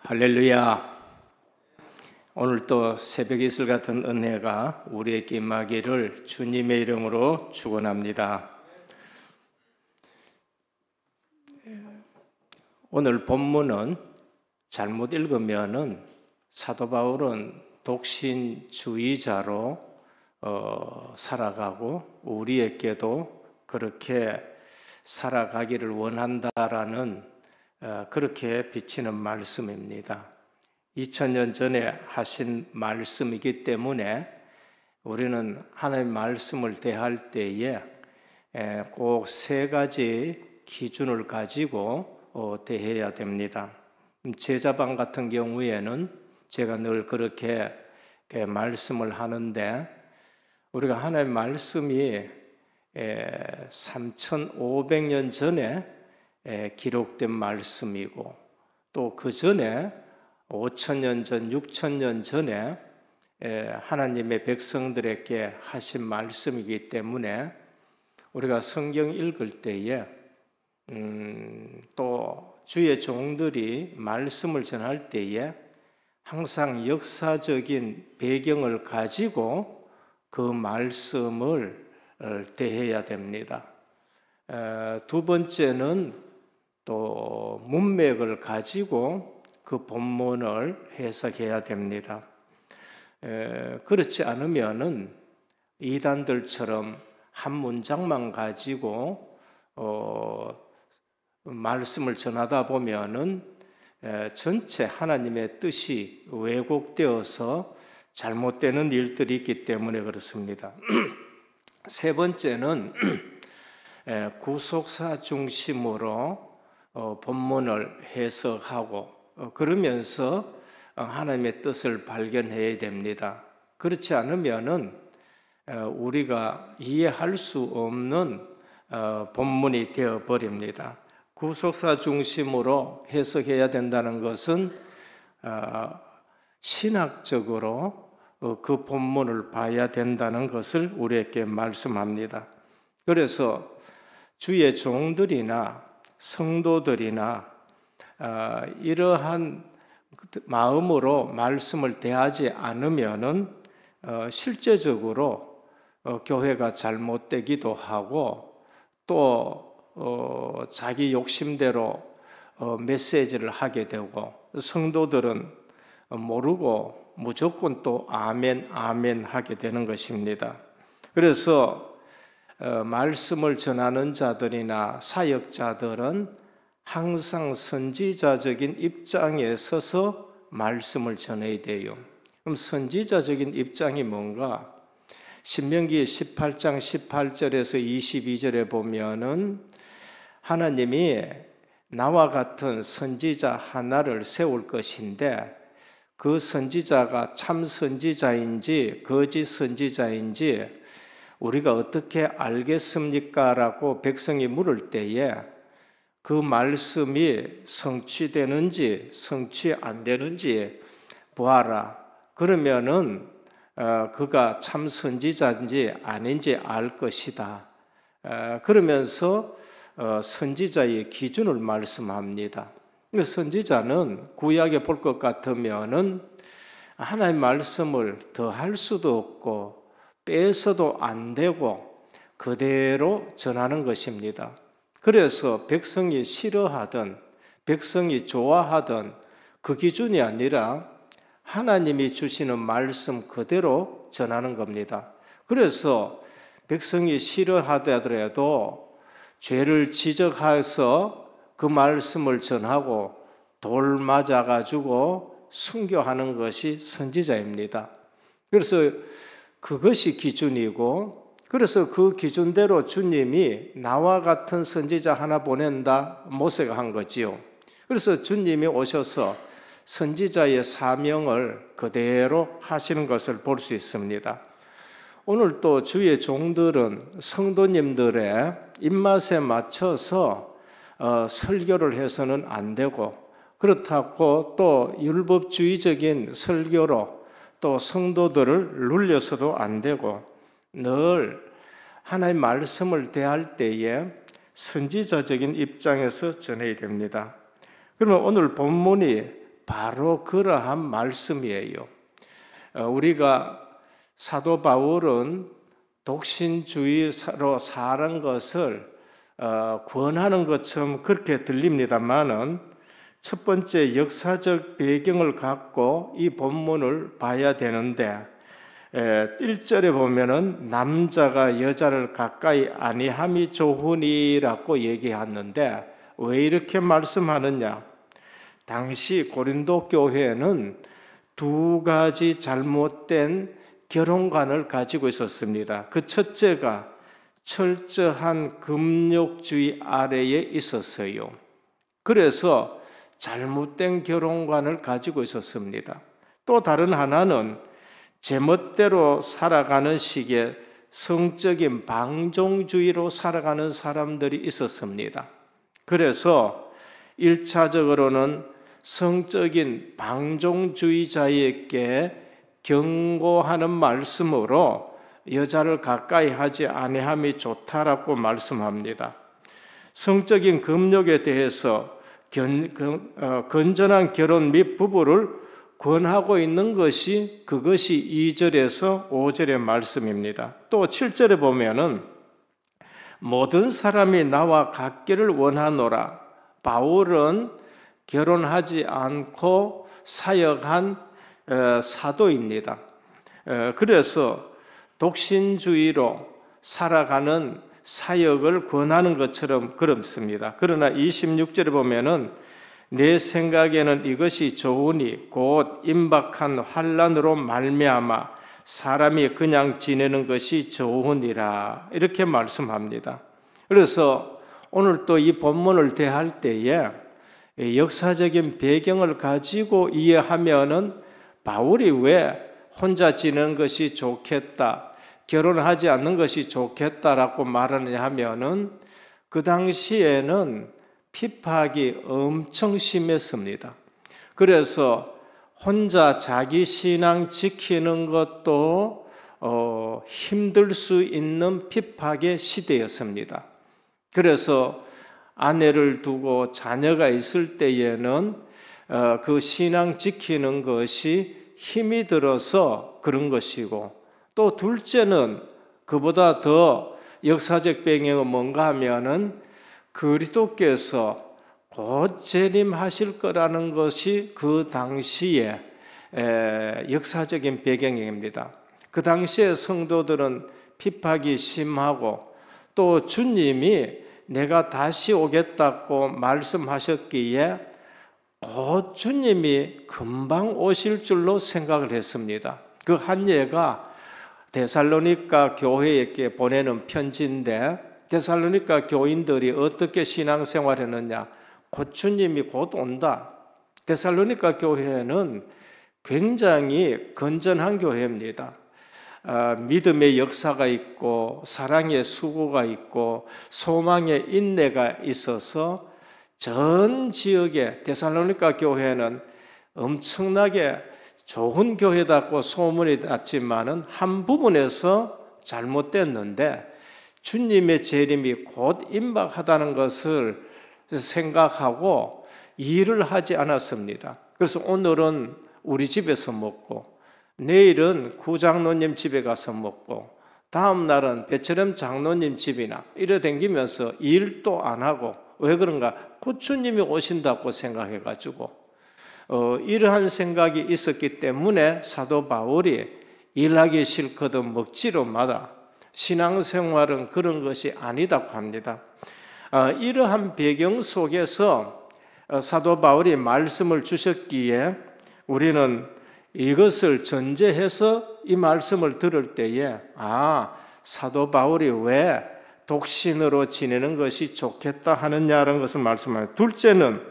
할렐루야. 오늘 또 새벽 이슬 같은 은혜가 우리에게 임하기를 주님의 이름으로 축원합니다. 오늘 본문은 잘못 읽으면은 사도 바울은 독신주의자로 살아가고 우리에게도 그렇게 살아가기를 원한다라는 그렇게 비치는 말씀입니다. 2000년 전에 하신 말씀이기 때문에 우리는 하나님의 말씀을 대할 때에 꼭 세 가지 기준을 가지고 대해야 됩니다. 제자방 같은 경우에는 제가 늘 그렇게 말씀을 하는데, 우리가 하나님의 말씀이 3500년 전에 기록된 말씀이고, 또 그 전에 5000년 전, 6000년 전에 하나님의 백성들에게 하신 말씀이기 때문에 우리가 성경 읽을 때에 또 주의 종들이 말씀을 전할 때에 항상 역사적인 배경을 가지고 그 말씀을 대해야 됩니다. 두 번째는 또 문맥을 가지고 그 본문을 해석해야 됩니다. 그렇지 않으면은 이단들처럼 한 문장만 가지고 말씀을 전하다 보면은 전체 하나님의 뜻이 왜곡되어서 잘못되는 일들이 있기 때문에 그렇습니다. 세 번째는 구속사 중심으로 본문을 해석하고 그러면서 하나님의 뜻을 발견해야 됩니다. 그렇지 않으면은 우리가 이해할 수 없는 본문이 되어 버립니다. 구속사 중심으로 해석해야 된다는 것은 신학적으로 그 본문을 봐야 된다는 것을 우리에게 말씀합니다. 그래서 주의 종들이나 성도들이나 이러한 마음으로 말씀을 대하지 않으면은 실제적으로 교회가 잘못되기도 하고 또 자기 욕심대로 메시지를 하게 되고, 성도들은 모르고 무조건 또 아멘 아멘 하게 되는 것입니다. 그래서 말씀을 전하는 자들이나 사역자들은 항상 선지자적인 입장에 서서 말씀을 전해야 돼요. 그럼 선지자적인 입장이 뭔가? 신명기 18장 18절에서 22절에 보면은 하나님이 나와 같은 선지자 하나를 세울 것인데, 그 선지자가 참 선지자인지 거짓 선지자인지 우리가 어떻게 알겠습니까? 라고 백성이 물을 때에 그 말씀이 성취되는지 성취 안 되는지 보아라. 그러면은 그가 참 선지자인지 아닌지 알 것이다. 그러면서 선지자의 기준을 말씀합니다. 선지자는 구약에 볼 것 같으면은 하나님의 말씀을 더할 수도 없고 빼서도 안 되고 그대로 전하는 것입니다. 그래서 백성이 싫어하든 백성이 좋아하든 그 기준이 아니라 하나님이 주시는 말씀 그대로 전하는 겁니다. 그래서 백성이 싫어하더라도 죄를 지적해서 그 말씀을 전하고 돌 맞아가지고 순교하는 것이 선지자입니다. 그래서 그것이 기준이고, 그래서 그 기준대로 주님이 나와 같은 선지자 하나 보낸다 모세가 한 거지요. 그래서 주님이 오셔서 선지자의 사명을 그대로 하시는 것을 볼 수 있습니다. 오늘 또 주의 종들은 성도님들의 입맛에 맞춰서 설교를 해서는 안 되고, 그렇다고 또 율법주의적인 설교로 또 성도들을 눌려서도 안 되고, 늘 하나님의 말씀을 대할 때에 선지자적인 입장에서 전해야 됩니다. 그러면 오늘 본문이 바로 그러한 말씀이에요. 우리가 사도 바울은 독신주의로 사는 것을 권하는 것처럼 그렇게 들립니다만은 첫 번째 역사적 배경을 갖고 이 본문을 봐야 되는데 1절에 보면은 남자가 여자를 가까이 아니함이 좋으니라고 얘기하는데 왜 이렇게 말씀하느냐? 당시 고린도 교회는 두 가지 잘못된 결혼관을 가지고 있었습니다. 그 첫째가 철저한 금욕주의 아래에 있었어요. 그래서 잘못된 결혼관을 가지고 있었습니다. 또 다른 하나는 제멋대로 살아가는 식의 성적인 방종주의로 살아가는 사람들이 있었습니다. 그래서 1차적으로는 성적인 방종주의자에게 경고하는 말씀으로 여자를 가까이 하지 아니함이 좋다라고 말씀합니다. 성적인 금욕에 대해서 건전한 결혼 및 부부를 권하고 있는 것이 그것이 2절에서 5절의 말씀입니다. 또 7절에 보면은 모든 사람이 나와 같기를 원하노라. 바울은 결혼하지 않고 사역한 사도입니다. 그래서 독신주의로 살아가는 사역을 권하는 것처럼 그렇습니다. 그러나 26절에 보면은 내 생각에는 이것이 좋으니 곧 임박한 환난으로 말미암아 사람이 그냥 지내는 것이 좋으니라 이렇게 말씀합니다. 그래서 오늘 또 이 본문을 대할 때에 역사적인 배경을 가지고 이해하면은 바울이 왜 혼자 지내는 것이 좋겠다, 결혼하지 않는 것이 좋겠다라고 말하느냐 하면은 그 당시에는 핍박이 엄청 심했습니다. 그래서 혼자 자기 신앙 지키는 것도 힘들 수 있는 핍박의 시대였습니다. 그래서 아내를 두고 자녀가 있을 때에는 그 신앙 지키는 것이 힘이 들어서 그런 것이고, 또 둘째는 그보다 더 역사적 배경은 뭔가 하면은 그리스도께서 곧 재림하실 거라는 것이 그 당시의 역사적인 배경입니다. 그 당시에 성도들은 핍박이 심하고 또 주님이 내가 다시 오겠다고 말씀하셨기에 곧 주님이 금방 오실 줄로 생각을 했습니다. 그 한 예가 데살로니가 교회에게 보내는 편지인데 데살로니가 교인들이 어떻게 신앙생활했느냐, 곧 주님이 곧 온다. 데살로니가 교회는 굉장히 건전한 교회입니다. 믿음의 역사가 있고 사랑의 수고가 있고 소망의 인내가 있어서 전 지역에 데살로니가 교회는 엄청나게 좋은 교회다고 소문이 났지만은 한 부분에서 잘못됐는데 주님의 재림이 곧 임박하다는 것을 생각하고 일을 하지 않았습니다. 그래서 오늘은 우리 집에서 먹고 내일은 구장로님 집에 가서 먹고 다음 날은 배철ем 장로님 집이나 이래 댕기면서 일도 안 하고, 왜 그런가? 곧 주님이 오신다고 생각해가지고 이러한 생각이 있었기 때문에 사도 바울이 일하기 싫거든 먹지로마다 신앙생활은 그런 것이 아니다고 합니다. 이러한 배경 속에서 사도 바울이 말씀을 주셨기에 우리는 이것을 전제해서 이 말씀을 들을 때에 사도 바울이 왜 독신으로 지내는 것이 좋겠다 하느냐라는 것을 말씀합니다. 둘째는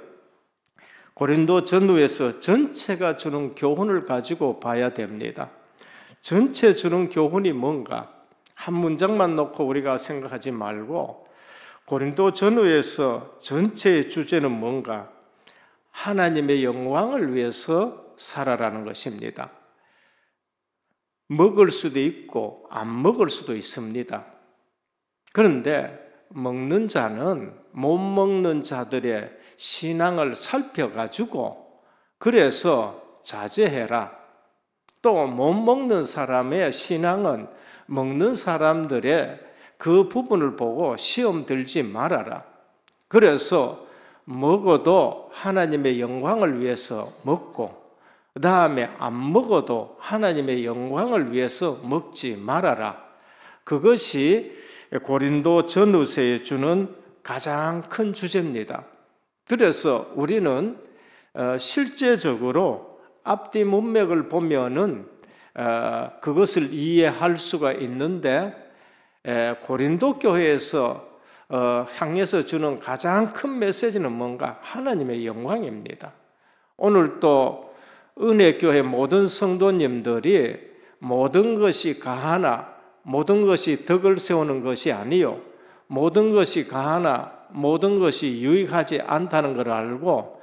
고린도 전후에서 전체가 주는 교훈을 가지고 봐야 됩니다. 전체 주는 교훈이 뭔가 한 문장만 놓고 우리가 생각하지 말고 고린도 전후에서 전체의 주제는 뭔가 하나님의 영광을 위해서 살아라는 것입니다. 먹을 수도 있고 안 먹을 수도 있습니다. 그런데 먹는 자는 못 먹는 자들의 신앙을 살펴가지고 그래서 자제해라. 또 못 먹는 사람의 신앙은 먹는 사람들의 그 부분을 보고 시험 들지 말아라. 그래서 먹어도 하나님의 영광을 위해서 먹고 그 다음에 안 먹어도 하나님의 영광을 위해서 먹지 말아라. 그것이 고린도 전후서에 주는 가장 큰 주제입니다. 그래서 우리는 실제적으로 앞뒤 문맥을 보면은 그것을 이해할 수가 있는데 고린도 교회에서 향해서 주는 가장 큰 메시지는 뭔가? 하나님의 영광입니다. 오늘 또 은혜교회 모든 성도님들이 모든 것이 가하나 모든 것이 덕을 세우는 것이 아니요 모든 것이 가하나 모든 것이 유익하지 않다는 걸 알고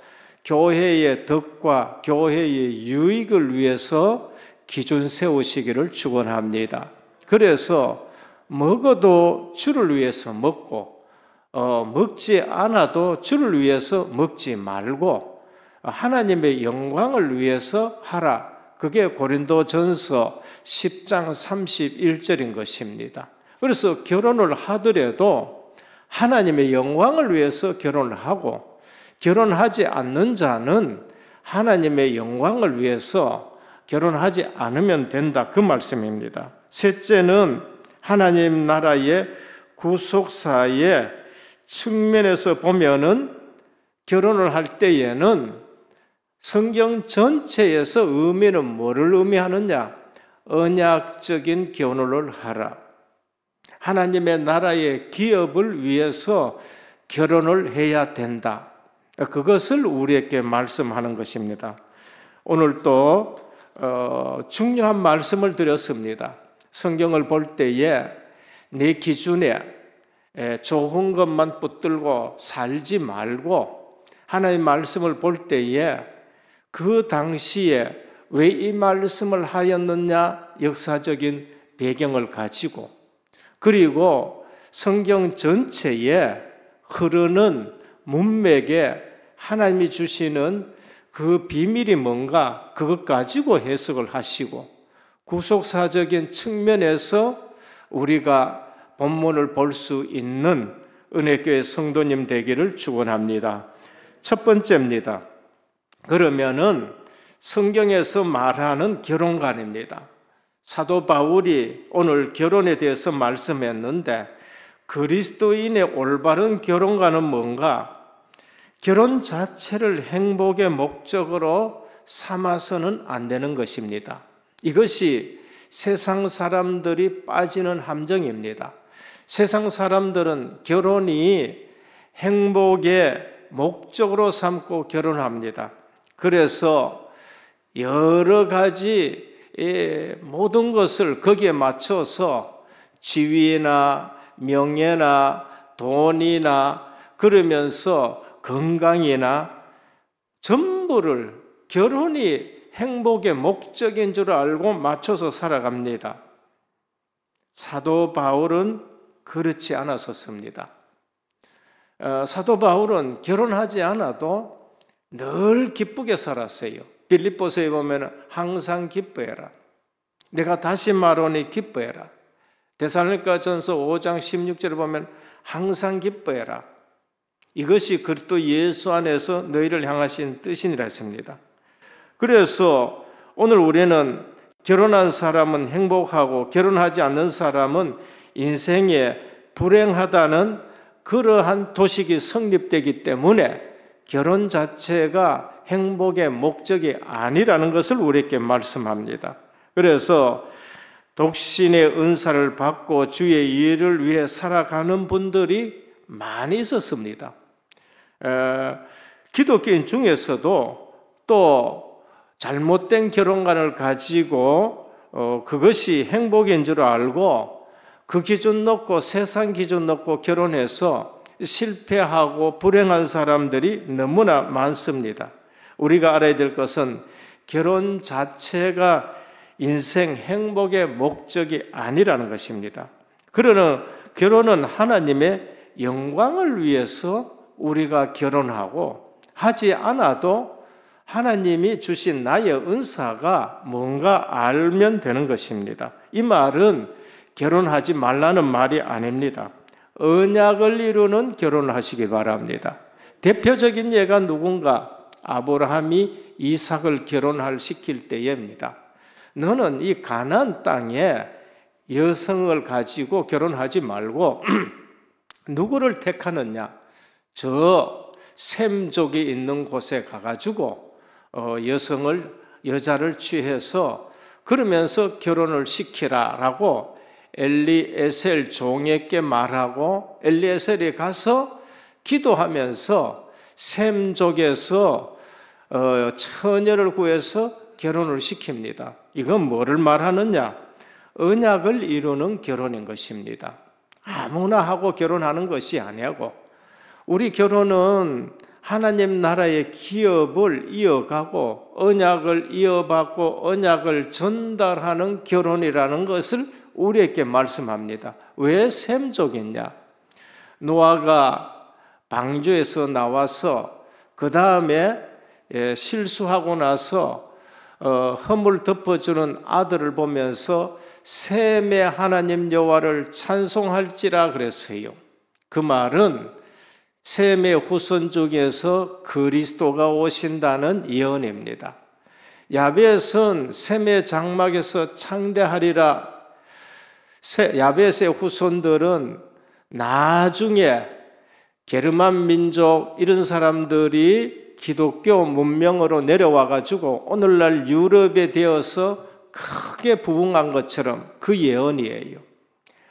교회의 덕과 교회의 유익을 위해서 기준 세우시기를 축원합니다. 그래서 먹어도 주를 위해서 먹고 먹지 않아도 주를 위해서 먹지 말고 하나님의 영광을 위해서 하라. 그게 고린도전서 10장 31절인 것입니다. 그래서 결혼을 하더라도 하나님의 영광을 위해서 결혼을 하고 결혼하지 않는 자는 하나님의 영광을 위해서 결혼하지 않으면 된다. 그 말씀입니다. 셋째는 하나님 나라의 구속사의 측면에서 보면은 결혼을 할 때에는 성경 전체에서 의미는 뭐를 의미하느냐? 언약적인 결혼을 하라. 하나님의 나라의 기업을 위해서 결혼을 해야 된다. 그것을 우리에게 말씀하는 것입니다. 오늘 또 중요한 말씀을 드렸습니다. 성경을 볼 때에 내 기준에 좋은 것만 붙들고 살지 말고 하나님의 말씀을 볼 때에 그 당시에 왜 이 말씀을 하였느냐 역사적인 배경을 가지고 그리고 성경 전체에 흐르는 문맥에 하나님이 주시는 그 비밀이 뭔가 그것 가지고 해석을 하시고 구속사적인 측면에서 우리가 본문을 볼 수 있는 은혜교회 성도님 되기를 축원합니다. 첫 번째입니다. 그러면은 성경에서 말하는 결혼관입니다. 사도 바울이 오늘 결혼에 대해서 말씀했는데 그리스도인의 올바른 결혼관은 뭔가? 결혼 자체를 행복의 목적으로 삼아서는 안 되는 것입니다. 이것이 세상 사람들이 빠지는 함정입니다. 세상 사람들은 결혼이 행복의 목적으로 삼고 결혼합니다. 그래서 여러 가지 모든 것을 거기에 맞춰서 지위나 명예나 돈이나 그러면서 건강이나 전부를 결혼이 행복의 목적인 줄 알고 맞춰서 살아갑니다. 사도 바울은 그렇지 않았었습니다. 사도 바울은 결혼하지 않아도 늘 기쁘게 살았어요. 빌립보서에 보면 항상 기뻐해라. 내가 다시 말하노니 기뻐해라. 데살로니가전서 5장 16절에 보면 항상 기뻐해라. 이것이 그리스도 예수 안에서 너희를 향하신 뜻이니라 했습니다. 그래서 오늘 우리는 결혼한 사람은 행복하고 결혼하지 않는 사람은 인생에 불행하다는 그러한 도식이 성립되기 때문에 결혼 자체가 행복의 목적이 아니라는 것을 우리에게 말씀합니다. 그래서 독신의 은사를 받고 주의 일을 위해 살아가는 분들이 많이 있었습니다. 기독교인 중에서도 또 잘못된 결혼관을 가지고 그것이 행복인 줄 알고 그 기준 놓고 세상 기준 놓고 결혼해서 실패하고 불행한 사람들이 너무나 많습니다. 우리가 알아야 될 것은 결혼 자체가 인생 행복의 목적이 아니라는 것입니다. 그러나 결혼은 하나님의 영광을 위해서 우리가 결혼하고 하지 않아도 하나님이 주신 나의 은사가 뭔가 알면 되는 것입니다. 이 말은 결혼하지 말라는 말이 아닙니다. 언약을 이루는 결혼을 하시기 바랍니다. 대표적인 예가 누군가 아브라함이 이삭을 결혼시킬 때입니다. 너는 이 가나안 땅에 여성을 가지고 결혼하지 말고 누구를 택하느냐? 저 셈족이 있는 곳에 가가지고 여자를 취해서 그러면서 결혼을 시키라라고 엘리에셀 종에게 말하고 엘리에셀이 가서 기도하면서 셈족에서 처녀를 구해서 결혼을 시킵니다. 이건 뭐를 말하느냐? 언약을 이루는 결혼인 것입니다. 아무나 하고 결혼하는 것이 아니고 우리 결혼은 하나님 나라의 기업을 이어가고 언약을 이어받고 언약을 전달하는 결혼이라는 것을 우리에게 말씀합니다. 왜 셈족이냐? 노아가 방주에서 나와서 그 다음에 실수하고 나서 허물 덮어주는 아들을 보면서 셈의 하나님 여호와를 찬송할지라 그랬어요. 그 말은 셈의 후손 중에서 그리스도가 오신다는 예언입니다. 야벳은 셈의 장막에서 창대하리라. 야벳의 후손들은 나중에 게르만 민족 이런 사람들이 기독교 문명으로 내려와 가지고 오늘날 유럽에 되어서 크게 부흥한 것처럼 그 예언이에요.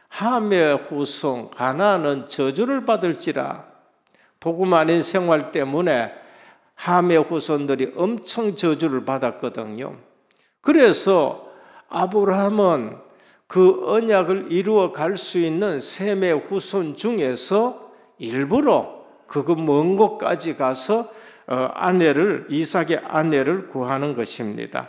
함의 후손 가나안은 저주를 받을지라. 복음 아닌 생활 때문에 함의 후손들이 엄청 저주를 받았거든요. 그래서 아브라함은 그 언약을 이루어 갈 수 있는 셈의 후손 중에서 일부러 그 먼 곳까지 가서 이삭의 아내를 구하는 것입니다.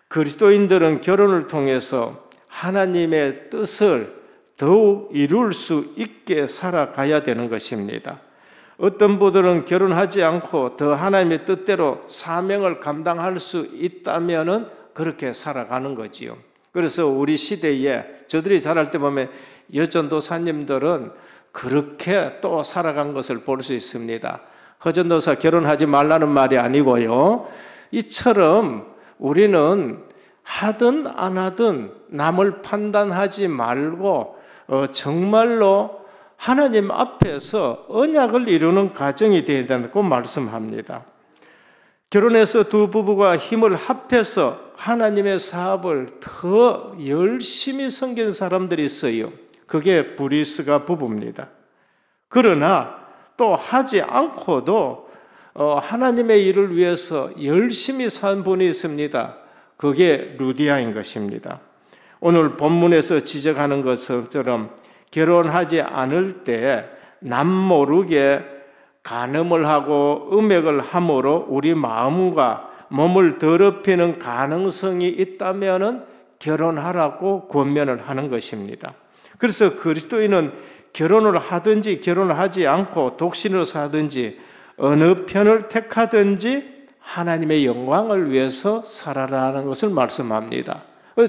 그리스도인들은 결혼을 통해서 하나님의 뜻을 더욱 이룰 수 있게 살아가야 되는 것입니다. 어떤 분들은 결혼하지 않고 더 하나님의 뜻대로 사명을 감당할 수 있다면 그렇게 살아가는 거지요. 그래서 우리 시대에 저들이 자랄 때 보면 여전도사님들은 그렇게 또 살아간 것을 볼 수 있습니다. 허전도사 결혼하지 말라는 말이 아니고요. 이처럼 우리는 하든 안 하든 남을 판단하지 말고 정말로 하나님 앞에서 언약을 이루는 가정이 되어야 된다고 말씀합니다. 결혼해서 두 부부가 힘을 합해서 하나님의 사업을 더 열심히 섬긴 사람들이 있어요. 그게 브리스가 부부입니다. 그러나 또 하지 않고도 하나님의 일을 위해서 열심히 산 분이 있습니다. 그게 루디아인 것입니다. 오늘 본문에서 지적하는 것처럼 결혼하지 않을 때 남모르게 간음을 하고 음행을 함으로 우리 마음과 몸을 더럽히는 가능성이 있다면 결혼하라고 권면을 하는 것입니다. 그래서 그리스도인은 결혼을 하든지 결혼을 하지 않고 독신으로 사든지 어느 편을 택하든지 하나님의 영광을 위해서 살아라는 것을 말씀합니다.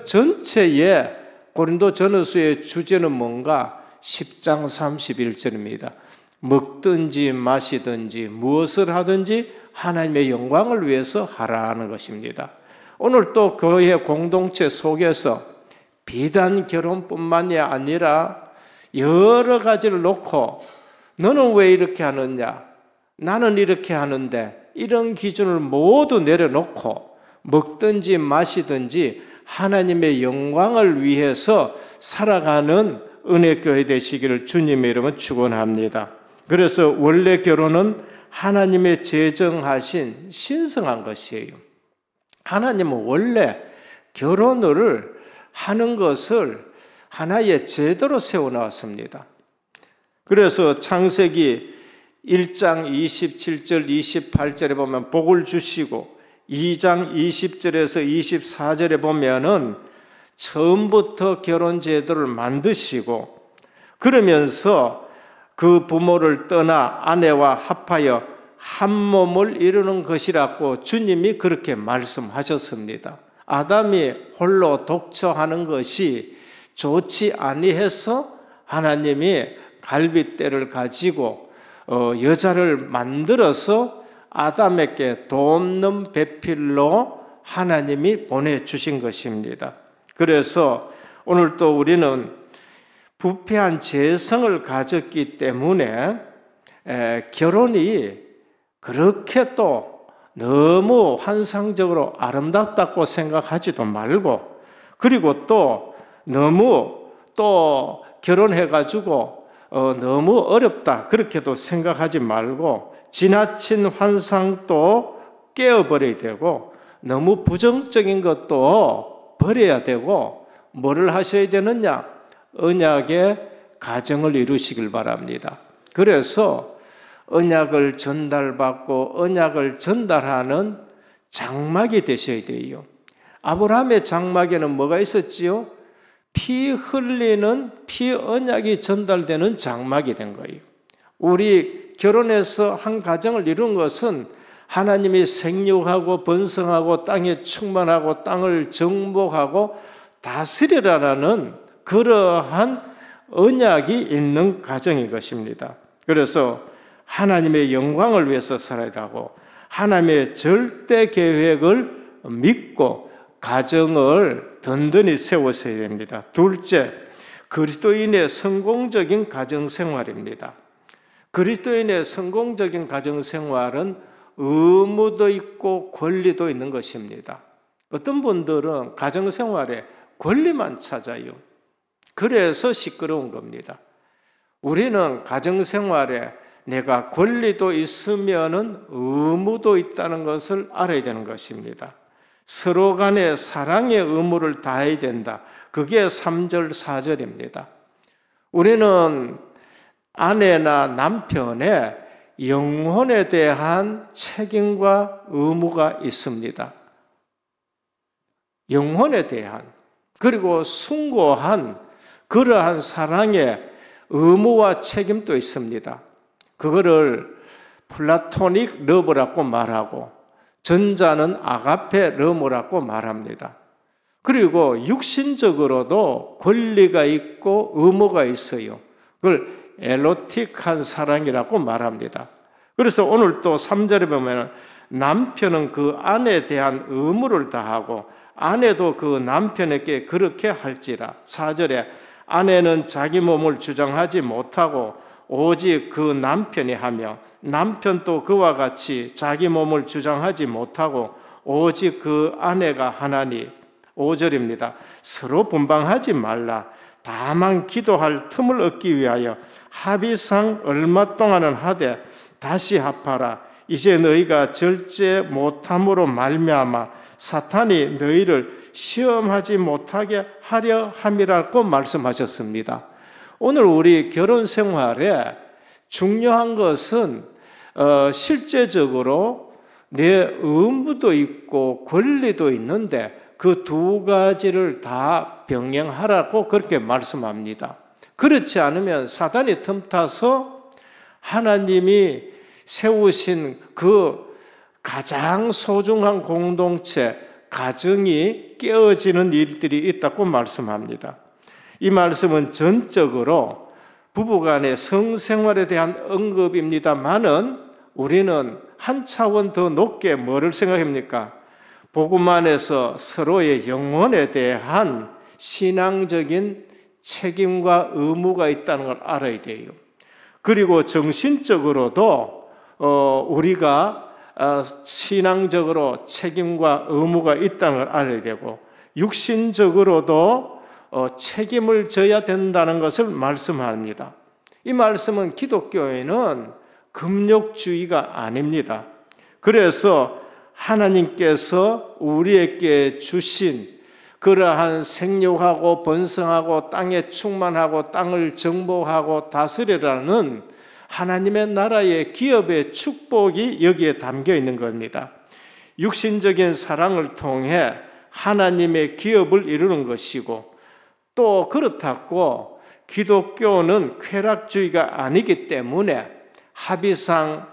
전체의 고린도전후서의 주제는 뭔가 10장 31절입니다. 먹든지 마시든지 무엇을 하든지 하나님의 영광을 위해서 하라는 것입니다. 오늘 또 교회 공동체 속에서 비단 결혼뿐만이 아니라 여러 가지를 놓고 너는 왜 이렇게 하느냐? 나는 이렇게 하는데 이런 기준을 모두 내려놓고 먹든지 마시든지 하나님의 영광을 위해서 살아가는 은혜교회 되시기를 주님의 이름으로 축원합니다. 그래서 원래 결혼은 하나님의 제정하신 신성한 것이에요. 하나님은 원래 결혼을 하는 것을 하나의 제도로 세워놨습니다. 그래서 창세기 1장 27절 28절에 보면 복을 주시고 2장 20절에서 24절에 보면은 처음부터 결혼 제도를 만드시고 그러면서 그 부모를 떠나 아내와 합하여 한 몸을 이루는 것이라고 주님이 그렇게 말씀하셨습니다. 아담이 홀로 독처하는 것이 좋지 아니해서 하나님이 갈빗대를 가지고 여자를 만들어서 아담에게 돕는 배필로 하나님이 보내주신 것입니다. 그래서 오늘 또 우리는 부패한 죄성을 가졌기 때문에 결혼이 그렇게 또 너무 환상적으로 아름답다고 생각하지도 말고, 그리고 또 너무 또 결혼해가지고 너무 어렵다 그렇게도 생각하지 말고 지나친 환상도 깨어버려야 되고 너무 부정적인 것도 버려야 되고, 뭐를 하셔야 되느냐? 언약의 가정을 이루시길 바랍니다. 그래서 언약을 전달받고 언약을 전달하는 장막이 되셔야 돼요. 아브라함의 장막에는 뭐가 있었지요? 피 흘리는 피 언약이 전달되는 장막이 된 거예요. 우리 결혼해서 한 가정을 이룬 것은 하나님이 생육하고 번성하고 땅에 충만하고 땅을 정복하고 다스리라는 그러한 언약이 있는 가정인 것입니다. 그래서 하나님의 영광을 위해서 살아야 하고 하나님의 절대 계획을 믿고 가정을 든든히 세우셔야 됩니다. 둘째, 그리스도인의 성공적인 가정생활입니다. 그리스도인의 성공적인 가정생활은 의무도 있고 권리도 있는 것입니다. 어떤 분들은 가정생활에 권리만 찾아요. 그래서 시끄러운 겁니다. 우리는 가정생활에 내가 권리도 있으면은 의무도 있다는 것을 알아야 되는 것입니다. 서로 간에 사랑의 의무를 다해야 된다. 그게 3절, 4절입니다. 우리는 아내나 남편의 영혼에 대한 책임과 의무가 있습니다. 영혼에 대한, 그리고 숭고한 그러한 사랑의 의무와 책임도 있습니다. 그거를 플라토닉 러브라고 말하고 전자는 아가페 러브라고 말합니다. 그리고 육신적으로도 권리가 있고 의무가 있어요. 그걸 에로틱한 사랑이라고 말합니다. 그래서 오늘 또 3절에 보면 남편은 그 아내에 대한 의무를 다하고 아내도 그 남편에게 그렇게 할지라. 4절에 아내는 자기 몸을 주장하지 못하고 오직 그 남편이 하며 남편도 그와 같이 자기 몸을 주장하지 못하고 오직 그 아내가 하나니. 5절입니다. 서로 분방하지 말라. 다만 기도할 틈을 얻기 위하여 합의상 얼마 동안은 하되 다시 합하라. 이제 너희가 절제 못함으로 말미암아 사탄이 너희를 시험하지 못하게 하려 함이라고 말씀하셨습니다. 오늘 우리 결혼 생활에 중요한 것은 실제적으로 내 의무도 있고 권리도 있는데 그 두 가지를 다 병행하라고 그렇게 말씀합니다. 그렇지 않으면 사단이 틈타서 하나님이 세우신 그 가장 소중한 공동체, 가정이 깨어지는 일들이 있다고 말씀합니다. 이 말씀은 전적으로 부부간의 성생활에 대한 언급입니다만은 우리는 한 차원 더 높게 뭐를 생각합니까? 복음 안에서 서로의 영혼에 대한 신앙적인 책임과 의무가 있다는 걸 알아야 돼요. 그리고 정신적으로도 우리가 신앙적으로 책임과 의무가 있다는 걸 알아야 되고 육신적으로도 책임을 져야 된다는 것을 말씀합니다. 이 말씀은 기독교에는 금욕주의가 아닙니다. 그래서 하나님께서 우리에게 주신 그러한 생육하고 번성하고 땅에 충만하고 땅을 정복하고 다스리라는 하나님의 나라의 기업의 축복이 여기에 담겨 있는 겁니다. 육신적인 사랑을 통해 하나님의 기업을 이루는 것이고 또 그렇다고 기독교는 쾌락주의가 아니기 때문에 합의상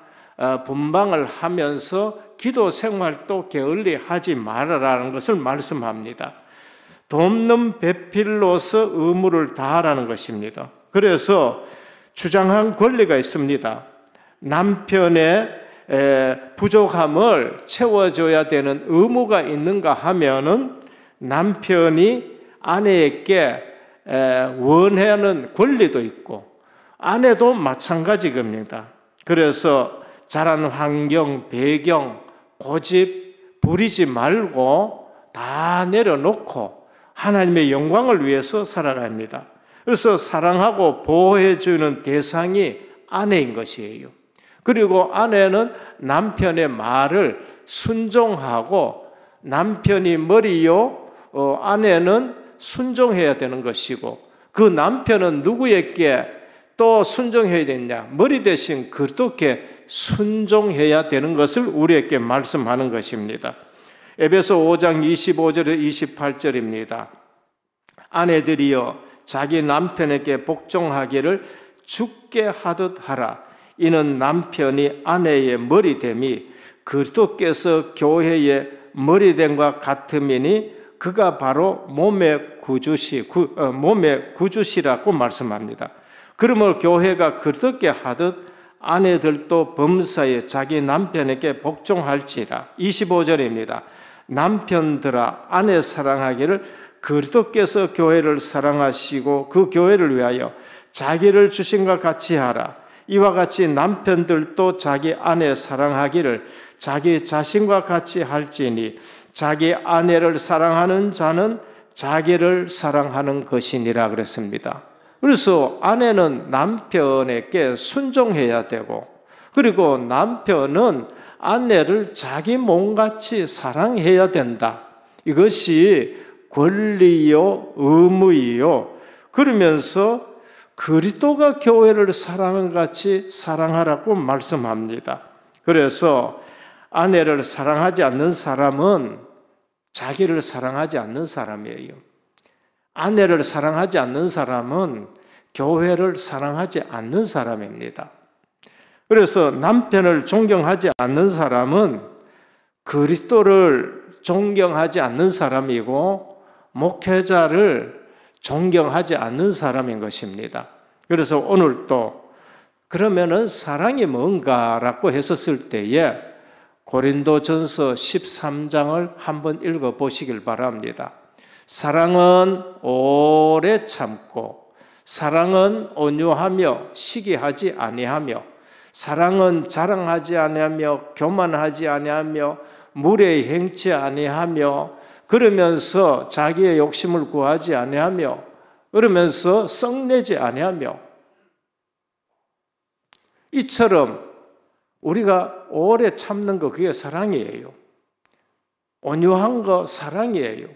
분방을 하면서 기도 생활도 게을리 하지 말아라는 것을 말씀합니다. 돕는 배필로서 의무를 다하라는 것입니다. 그래서 주장한 권리가 있습니다. 남편의 부족함을 채워줘야 되는 의무가 있는가 하면은 남편이 아내에게 원하는 권리도 있고 아내도 마찬가지입니다. 그래서 자란 환경, 배경, 고집 부리지 말고 다 내려놓고 하나님의 영광을 위해서 살아갑니다. 그래서 사랑하고 보호해주는 대상이 아내인 것이에요. 그리고 아내는 남편의 말을 순종하고 남편이 머리요, 아내는 순종해야 되는 것이고 그 남편은 누구에게 또 순종해야 되느냐? 머리 대신 그렇게 순종해야 되는 것을 우리에게 말씀하는 것입니다. 에베소 5장 25절에 28절입니다. 아내들이여 자기 남편에게 복종하기를 주께 하듯 하라. 이는 남편이 아내의 머리됨이 그리스도께서 교회의 머리됨과 같음이니 그가 바로 몸의 구주시라고 말씀합니다. 그러므로 교회가 그렇게 하듯 아내들도 범사에 자기 남편에게 복종할지라. 25절입니다. 남편들아 아내 사랑하기를 그리스도께서 교회를 사랑하시고 그 교회를 위하여 자기를 주신 것 같이 하라. 이와 같이 남편들도 자기 아내 사랑하기를 자기 자신과 같이 할지니 자기 아내를 사랑하는 자는 자기를 사랑하는 것이니라 그랬습니다. 그래서 아내는 남편에게 순종해야 되고 그리고 남편은 아내를 자기 몸같이 사랑해야 된다. 이것이 권리요 의무이요. 그러면서 그리스도가 교회를 사랑하는 같이 사랑하라고 말씀합니다. 그래서 아내를 사랑하지 않는 사람은 자기를 사랑하지 않는 사람이에요. 아내를 사랑하지 않는 사람은 교회를 사랑하지 않는 사람입니다. 그래서 남편을 존경하지 않는 사람은 그리스도를 존경하지 않는 사람이고 목회자를 존경하지 않는 사람인 것입니다. 그래서 오늘 또 그러면은 사랑이 뭔가라고 했었을 때에 고린도전서 13장을 한번 읽어보시길 바랍니다. 사랑은 오래 참고 사랑은 온유하며 시기하지 아니하며 사랑은 자랑하지 아니하며 교만하지 아니하며 무례히 행치 아니하며 그러면서 자기의 욕심을 구하지 아니하며 그러면서 썩내지 아니하며 이처럼 우리가 오래 참는 거 그게 사랑이에요. 온유한 거 사랑이에요.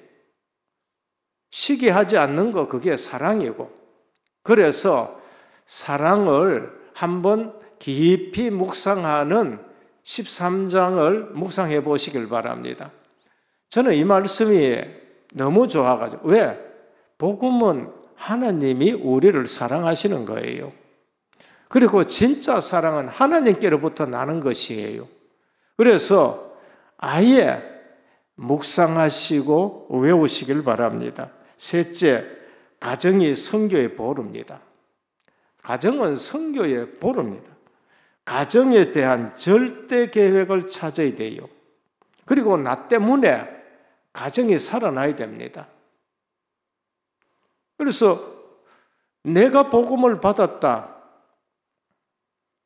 시기하지 않는 거 그게 사랑이고 그래서 사랑을 한번 깊이 묵상하는 13장을 묵상해 보시길 바랍니다. 저는 이 말씀이 너무 좋아가지고 왜? 복음은 하나님이 우리를 사랑하시는 거예요. 그리고 진짜 사랑은 하나님께로부터 나는 것이에요. 그래서 아예 묵상하시고 외우시길 바랍니다. 셋째, 가정이 선교의 보루입니다. 가정은 선교의 보루입니다. 가정에 대한 절대 계획을 찾아야 돼요. 그리고 나 때문에 가정이 살아나야 됩니다. 그래서 내가 복음을 받았다.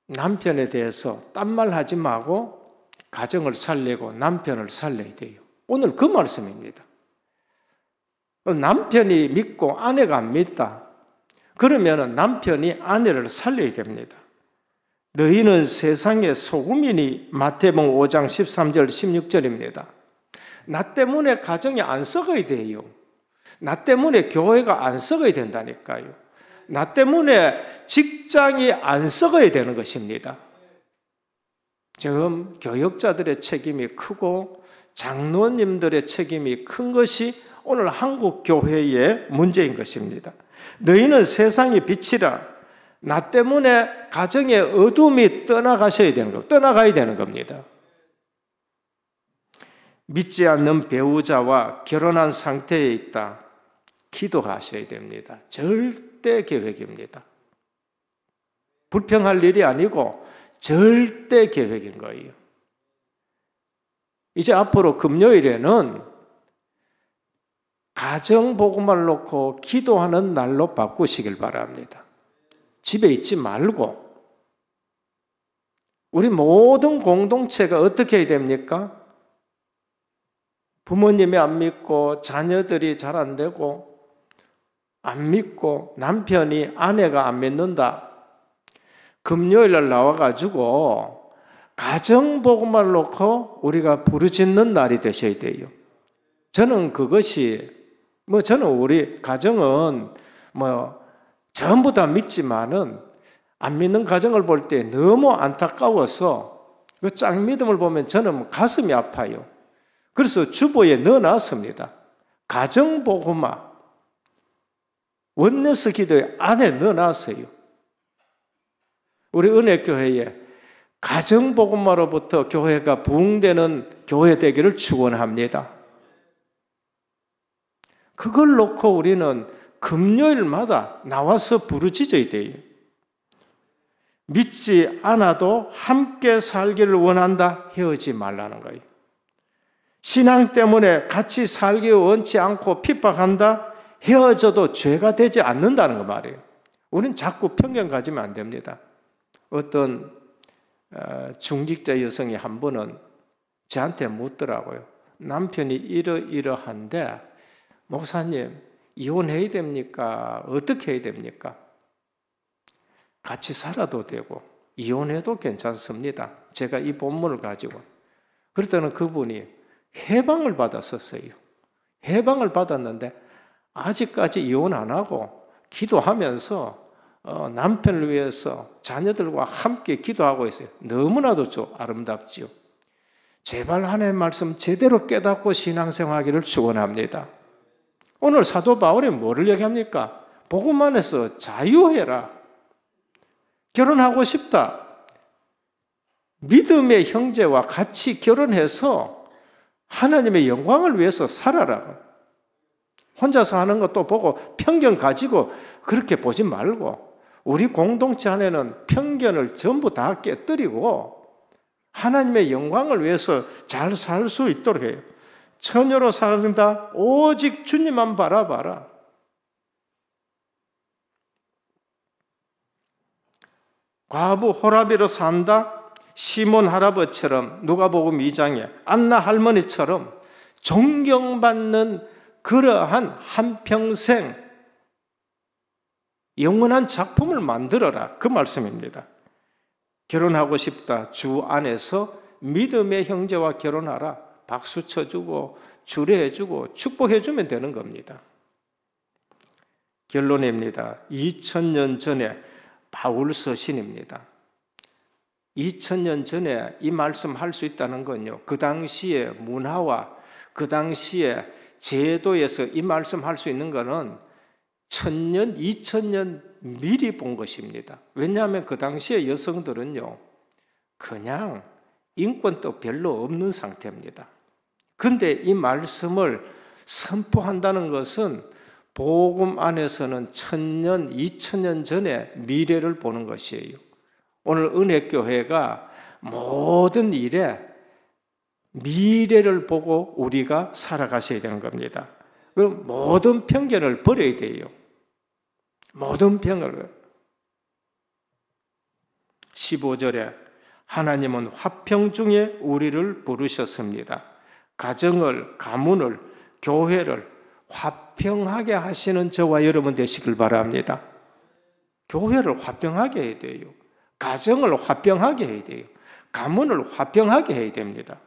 남편에 대해서 딴말 하지 말고 가정을 살리고 남편을 살려야 돼요. 오늘 그 말씀입니다. 남편이 믿고 아내가 안 믿다. 그러면 남편이 아내를 살려야 됩니다. 너희는 세상의 소금이니 마태복음 5장 13절 16절입니다. 나 때문에 가정이 안 썩어야 돼요. 나 때문에 교회가 안 썩어야 된다니까요. 나 때문에 직장이 안 썩어야 되는 것입니다. 지금 교역자들의 책임이 크고 장로님들의 책임이 큰 것이 오늘 한국 교회의 문제인 것입니다. 너희는 세상의 빛이라. 나 때문에 가정의 어둠이 떠나가야 되는 겁니다. 믿지 않는 배우자와 결혼한 상태에 있다. 기도하셔야 됩니다. 절대 계획입니다. 불평할 일이 아니고 절대 계획인 거예요. 이제 앞으로 금요일에는 가정복음을 놓고 기도하는 날로 바꾸시길 바랍니다. 집에 있지 말고 우리 모든 공동체가 어떻게 해야 됩니까? 부모님이 안 믿고 자녀들이 잘 안 되고 안 믿고 남편이 아내가 안 믿는다. 금요일 날 나와가지고 가정복음을 놓고 우리가 부르짖는 날이 되셔야 돼요. 저는 그것이 저는 우리 가정은 전부 다 믿지만은 안 믿는 가정을 볼 때 너무 안타까워서 그 짱믿음을 보면 저는 가슴이 아파요. 그래서 주보에 넣어놨습니다. 가정복음화 원내스 기도에 안에 넣어놨어요. 우리 은혜교회에 가정복음화로부터 교회가 부흥되는 교회 되기를 축원합니다. 그걸 놓고 우리는 금요일마다 나와서 부르짖어야 돼요. 믿지 않아도 함께 살기를 원한다. 헤어지지 말라는 거예요. 신앙 때문에 같이 살기 원치 않고 핍박한다. 헤어져도 죄가 되지 않는다는 거 말이에요. 우리는 자꾸 편견 가지면 안 됩니다. 어떤 중직자 여성이 한 번은 저한테 묻더라고요. 남편이 이러한데 목사님 이혼해야 됩니까? 어떻게 해야 됩니까? 같이 살아도 되고 이혼해도 괜찮습니다. 제가 이 본문을 가지고 그랬더니 그분이 해방을 받았었어요. 해방을 받았는데 아직까지 이혼 안 하고 기도하면서 남편을 위해서 자녀들과 함께 기도하고 있어요. 너무나도 아름답지요. 제발 하나님의 말씀 제대로 깨닫고 신앙생활하기를 축원합니다. 오늘 사도 바울이 뭐를 얘기합니까? 복음 안에서 자유해라. 결혼하고 싶다. 믿음의 형제와 같이 결혼해서 하나님의 영광을 위해서 살아라. 혼자서 하는 것도 보고 편견 가지고 그렇게 보지 말고 우리 공동체 안에는 편견을 전부 다 깨뜨리고 하나님의 영광을 위해서 잘 살 수 있도록 해요. 처녀로 살다 오직 주님만 바라봐라. 과부 호라비로 산다. 시몬 할아버지처럼 누가복음 2장에 안나 할머니처럼 존경받는 그러한 한평생 영원한 작품을 만들어라. 그 말씀입니다. 결혼하고 싶다. 주 안에서 믿음의 형제와 결혼하라. 박수 쳐주고 주례해주고 축복해주면 되는 겁니다. 결론입니다. 2000년 전에 바울 서신입니다. 2000년 전에 이 말씀 할 수 있다는 건요. 그 당시의 문화와 그 당시의 제도에서 이 말씀 할 수 있는 것은 1000년, 2000년 미리 본 것입니다. 왜냐하면 그 당시의 여성들은요. 그냥 인권도 별로 없는 상태입니다. 그런데 이 말씀을 선포한다는 것은 복음 안에서는 1000년, 2000년 전에 미래를 보는 것이에요. 오늘 은혜교회가 모든 일에 미래를 보고 우리가 살아가셔야 되는 겁니다. 그럼 모든 편견을 버려야 돼요. 모든 편견을. 15절에 하나님은 화평 중에 우리를 부르셨습니다. 가정을, 가문을, 교회를 화평하게 하시는 저와 여러분 되시길 바랍니다. 교회를 화평하게 해야 돼요. 가정을 화평하게 해야 돼요. 가문을 화평하게 해야 됩니다.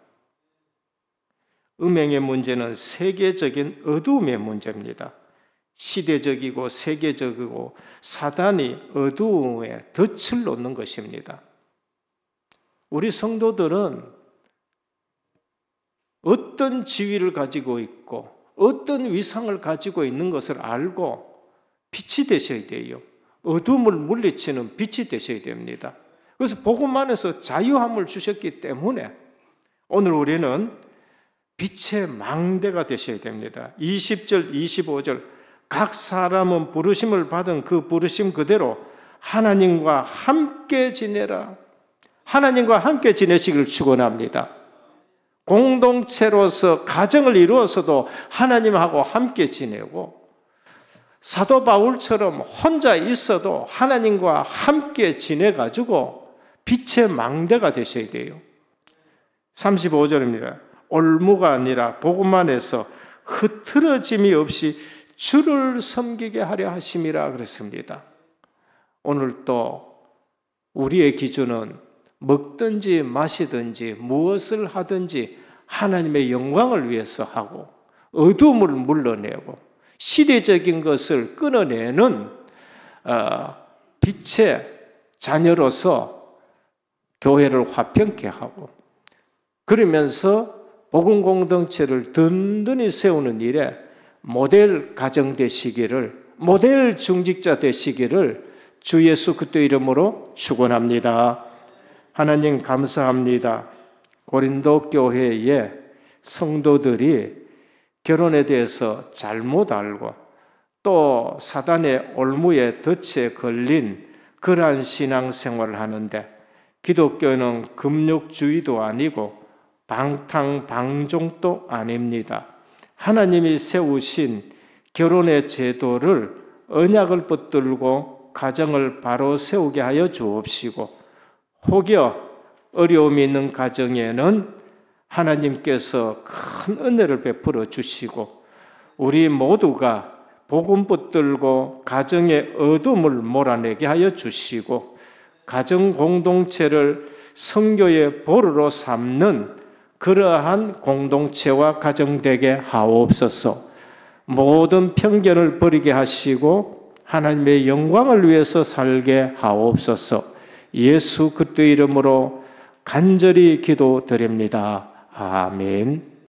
음행의 문제는 세계적인 어두움의 문제입니다. 시대적이고 세계적이고 사단이 어두움에 덫을 놓는 것입니다. 우리 성도들은 어떤 지위를 가지고 있고 어떤 위상을 가지고 있는 것을 알고 빛이 되셔야 돼요. 어둠을 물리치는 빛이 되셔야 됩니다. 그래서 복음 안에서 자유함을 주셨기 때문에 오늘 우리는 빛의 망대가 되셔야 됩니다. 20절, 25절 각 사람은 부르심을 받은 그 부르심 그대로 하나님과 함께 지내라. 하나님과 함께 지내시기를 축원합니다. 공동체로서 가정을 이루어서도 하나님하고 함께 지내고 사도 바울처럼 혼자 있어도 하나님과 함께 지내가지고 빛의 망대가 되셔야 돼요. 35절입니다. 올무가 아니라 복음 안에서 흐트러짐이 없이 주를 섬기게 하려 하심이라 그랬습니다. 오늘 또 우리의 기준은 먹든지 마시든지 무엇을 하든지 하나님의 영광을 위해서 하고 어둠을 물러내고 시대적인 것을 끊어내는 빛의 자녀로서 교회를 화평케 하고 그러면서 복음 공동체를 든든히 세우는 일에 모델 가정 되시기를, 모델 중직자 되시기를 주 예수 그리스도의 이름으로 축원합니다. 하나님 감사합니다. 고린도 교회의 성도들이 결혼에 대해서 잘못 알고 또 사단의 올무에 덫에 걸린 그러한 신앙생활을 하는데 기독교는 금욕주의도 아니고 방탕방종도 아닙니다. 하나님이 세우신 결혼의 제도를 언약을 붙들고 가정을 바로 세우게 하여 주옵시고 혹여 어려움이 있는 가정에는 하나님께서 큰 은혜를 베풀어 주시고 우리 모두가 복음 붙들고 가정의 어둠을 몰아내게 하여 주시고 가정 공동체를 선교의 보루로 삼는 그러한 공동체와 가정 되게 하옵소서. 모든 편견을 버리게 하시고 하나님의 영광을 위해서 살게 하옵소서. 예수 그리스도의 이름으로 간절히 기도드립니다. 아멘.